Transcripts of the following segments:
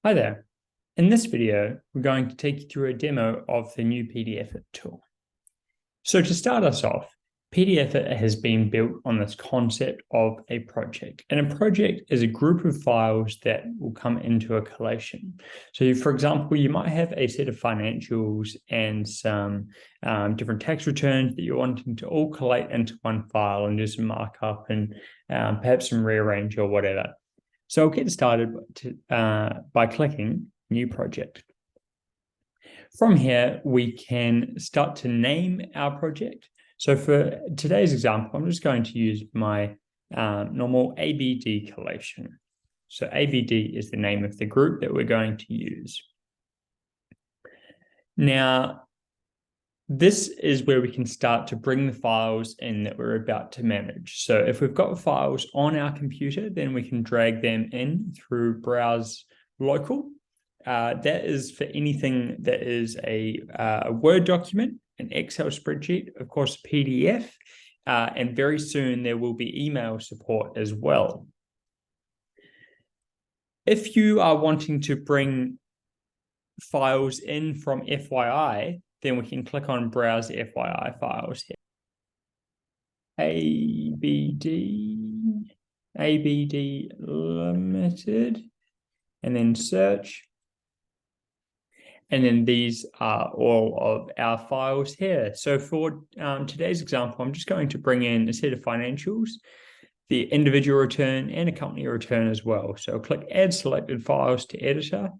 Hi there. In this video, we're going to take you through a demo of the new PDFit tool. So to start us off, PDFit has been built on this concept of a project. And a project is a group of files that will come into a collation. So for example, you might have a set of financials and some different tax returns that you're wanting to all collate into one file and do some markup and perhaps some rearrange or whatever. So I'll get started by clicking New Project. From here, we can start to name our project. So for today's example, I'm just going to use my normal ABD collation. So ABD is the name of the group that we're going to use. Now, this is where we can start to bring the files in that we're about to manage. So if we've got files on our computer, then we can drag them in through Browse Local. That is for anything that is a Word document, an Excel spreadsheet, of course, PDF, and very soon there will be email support as well. If you are wanting to bring files in from FYI, then we can click on Browse FYI files here. ABD Limited, and then search. And then these are all of our files here. So for today's example, I'm just going to bring in a set of financials, the individual return and a company return as well. So I'll click Add Selected Files to Editor.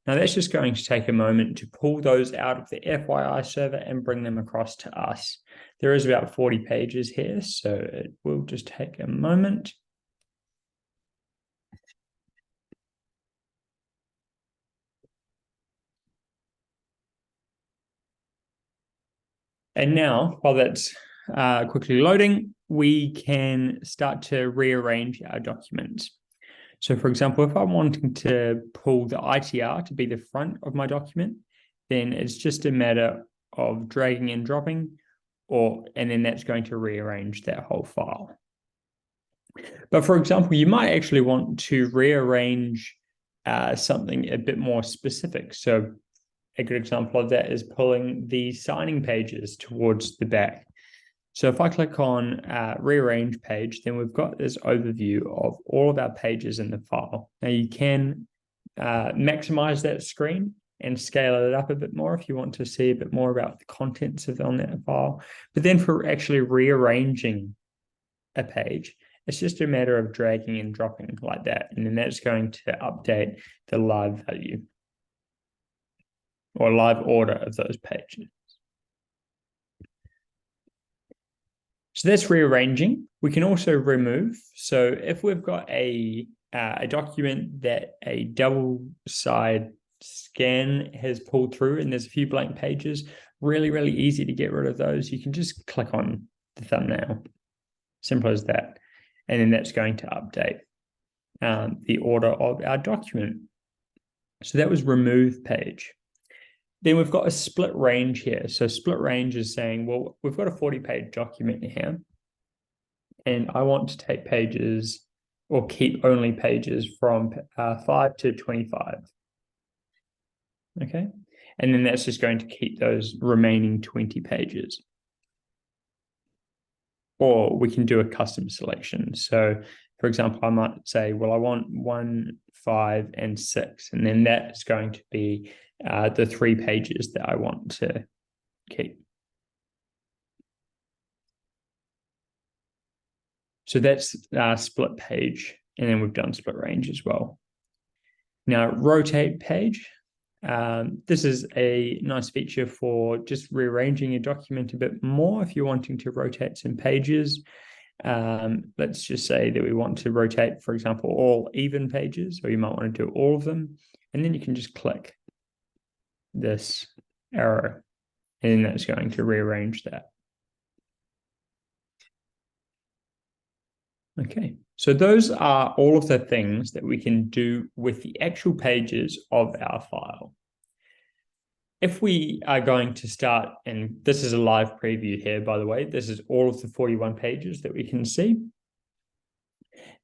Now that's just going to take a moment to pull those out of the FYI server and bring them across to us. There is about 40 pages here, so it will just take a moment. And now, while that's quickly loading, we can start to rearrange our documents. So for example, if I'm wanting to pull the ITR to be the front of my document, then it's just a matter of dragging and dropping, and then that's going to rearrange that whole file. But for example, you might actually want to rearrange something a bit more specific. So a good example of that is pulling the signing pages towards the back. So if I click on rearrange page, then we've got this overview of all of our pages in the file. Now you can maximize that screen and scale it up a bit more if you want to see a bit more about the contents on that file. But then for actually rearranging a page, it's just a matter of dragging and dropping like that. And then that's going to update the live value or live order of those pages. So that's rearranging. We can also remove. So if we've got a document that a double side scan has pulled through and there's a few blank pages, really easy to get rid of those. You can just click on the thumbnail. Simple as that. And then that's going to update the order of our document. So that was remove page. Then we've got a split range here. So split range is saying, well, we've got a 40-page document here, and I want to take pages or keep only pages from 5 to 25. Okay. And then that's just going to keep those remaining 20 pages. Or we can do a custom selection. So for example, I might say, well, I want 1, 5, and 6. And then that's going to be the 3 pages that I want to keep. So that's split page. And then we've done split range as well. Now, rotate page. This is a nice feature for just rearranging a document a bit more if you're wanting to rotate some pages. Let's just say that we want to rotate, for example, all even pages, or you might want to do all of them. And then you can just click this arrow, and that's going to rearrange that. Okay, so those are all of the things that we can do with the actual pages of our file. If we are going to start, and this is a live preview here, by the way, this is all of the 41 pages that we can see.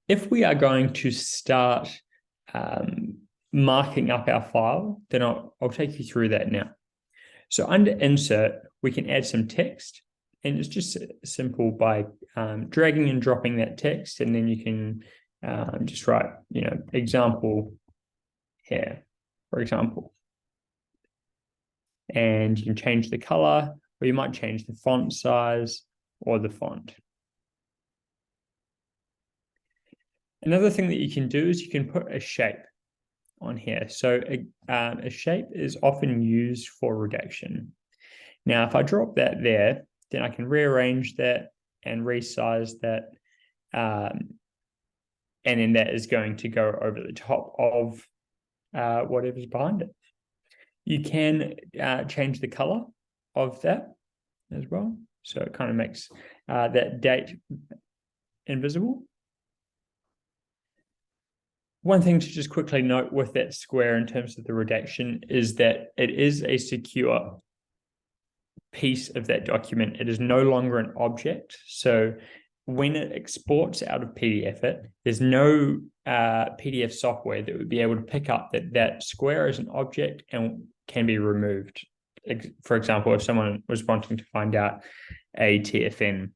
If we are going to start marking up our file, then I'll take you through that now. So under insert, we can add some text, and it's just simple by dragging and dropping that text, and then you can just write, example here, for example. And you can change the color, or you might change the font size or the font. Another thing that you can do is you can put a shape on here. So a shape is often used for redaction. Now, if I drop that there, then I can rearrange that and resize that. And then that is going to go over the top of whatever's behind it. You can change the color of that as well. So it kind of makes that date invisible. One thing to just quickly note with that square in terms of the redaction is that it is a secure piece of that document. It is no longer an object. So when it exports out of PDFit, there's no PDF software that would be able to pick up that square is an object and can be removed. For example, if someone was wanting to find out a TFN,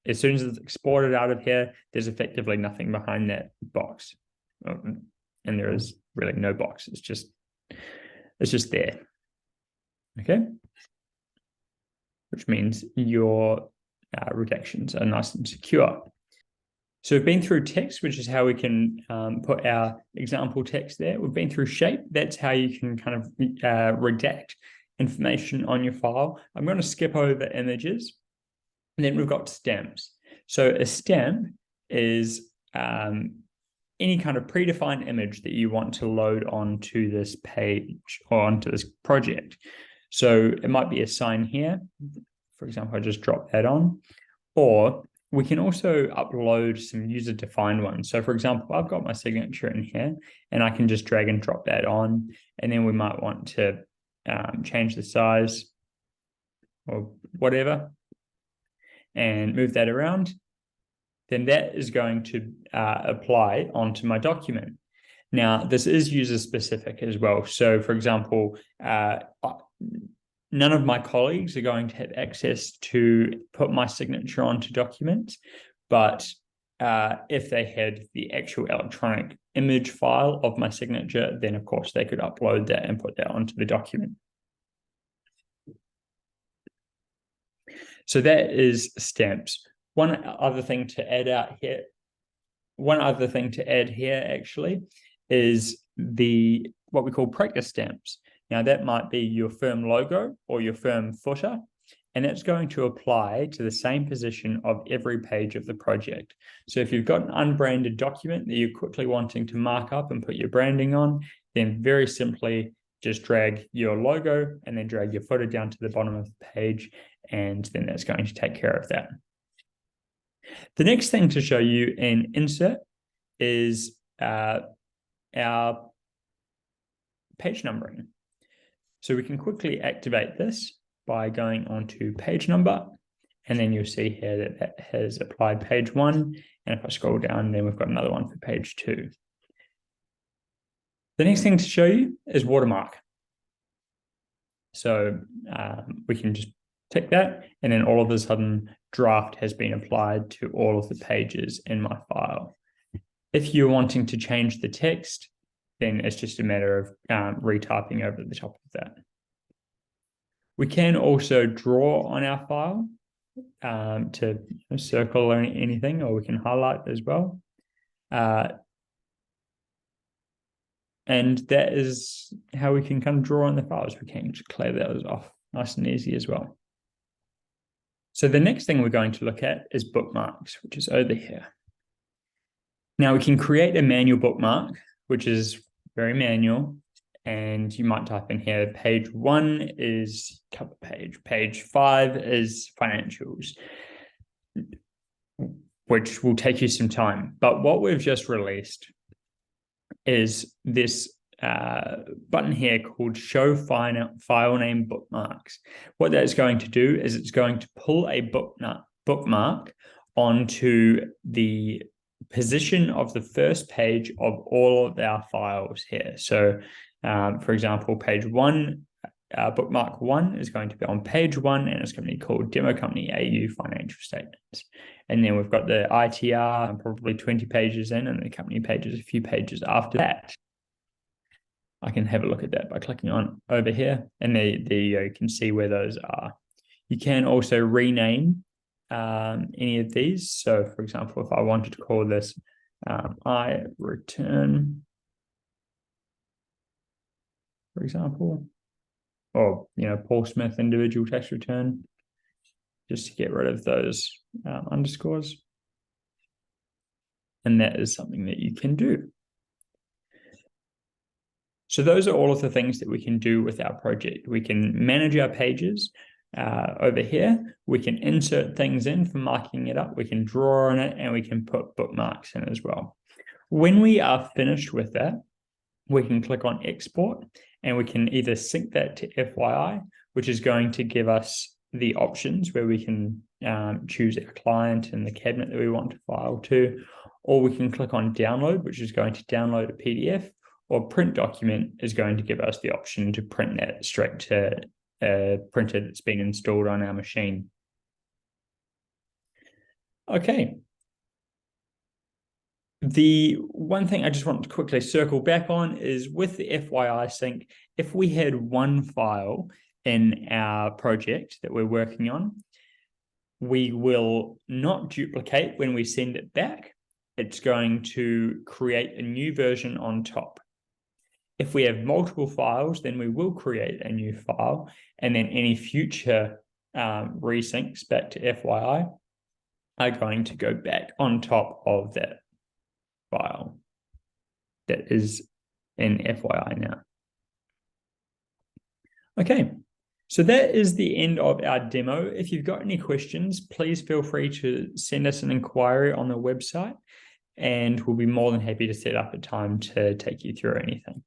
as soon as it's exported out of here, there's effectively nothing behind that box. And there is really no box. It's just there. Okay. Which means your redactions are nice and secure. So we've been through text, which is how we can put our example text there. We've been through shape. That's how you can kind of redact information on your file. I'm going to skip over images. And then we've got stamps. So a stamp is any kind of predefined image that you want to load onto this page or onto this project. So it might be a sign here. For example, I just dropped that on. Or we can also upload some user-defined ones. So for example, I've got my signature in here, and I can just drag and drop that on. And then we might want to change the size or whatever and move that around. Then that is going to apply onto my document. Now, this is user-specific as well. So for example, none of my colleagues are going to have access to put my signature onto documents, but if they had the actual electronic image file of my signature, then of course they could upload that and put that onto the document. So that is stamps. One other thing to add here actually is what we call practice stamps. Now that might be your firm logo or your firm footer, and that's going to apply to the same position of every page of the project. So if you've got an unbranded document that you're quickly wanting to mark up and put your branding on, then very simply just drag your logo and then drag your footer down to the bottom of the page, and then that's going to take care of that. The next thing to show you in Insert is our page numbering. So we can quickly activate this by going on to page number, and then you'll see here that has applied page 1. And if I scroll down, then we've got another one for page 2. The next thing to show you is watermark. So we can just tick that, and then all of a sudden draft has been applied to all of the pages in my file. If you're wanting to change the text, then it's just a matter of retyping over the top of that. We can also draw on our file to circle anything, or we can highlight as well. And that is how we can kind of draw on the files. We can just clear those off nice and easy as well. So the next thing we're going to look at is bookmarks, which is over here. Now we can create a manual bookmark, which is very manual. And you might type in here, page 1 is cover page, page 5 is financials, which will take you some time. But what we've just released is this button here called Show File Name Bookmarks. What that's going to do is it's going to pull a bookmark onto the position of the first page of all of our files here. So, for example, page 1, bookmark 1 is going to be on page 1, and it's going to be called Demo Company AU Financial Statements. And then we've got the ITR, probably 20 pages in, and the company pages a few pages after that. I can have a look at that by clicking on over here, and there you can see where those are. You can also rename any of these. So, for example, if I wanted to call this I return, for example, or Paul Smith individual tax return, just to get rid of those underscores. And that is something that you can do. So those are all of the things that we can do with our project. We can manage our pages over here. We can insert things in for marking it up. We can draw on it, and we can put bookmarks in as well. When we are finished with that, we can click on export, and we can either sync that to FYI, which is going to give us the options where we can choose our client and the cabinet that we want to file to, or we can click on download, which is going to download a PDF, or print document is going to give us the option to print that straight to a printer that's been installed on our machine. Okay. The one thing I just want to quickly circle back on is with the FYI sync, if we had one file in our project that we're working on, we will not duplicate when we send it back. It's going to create a new version on top. If we have multiple files, then we will create a new file, and then any future resyncs back to FYI are going to go back on top of that file that is in FYI now. Okay, so that is the end of our demo. If you've got any questions, please feel free to send us an inquiry on the website, and we'll be more than happy to set up a time to take you through anything.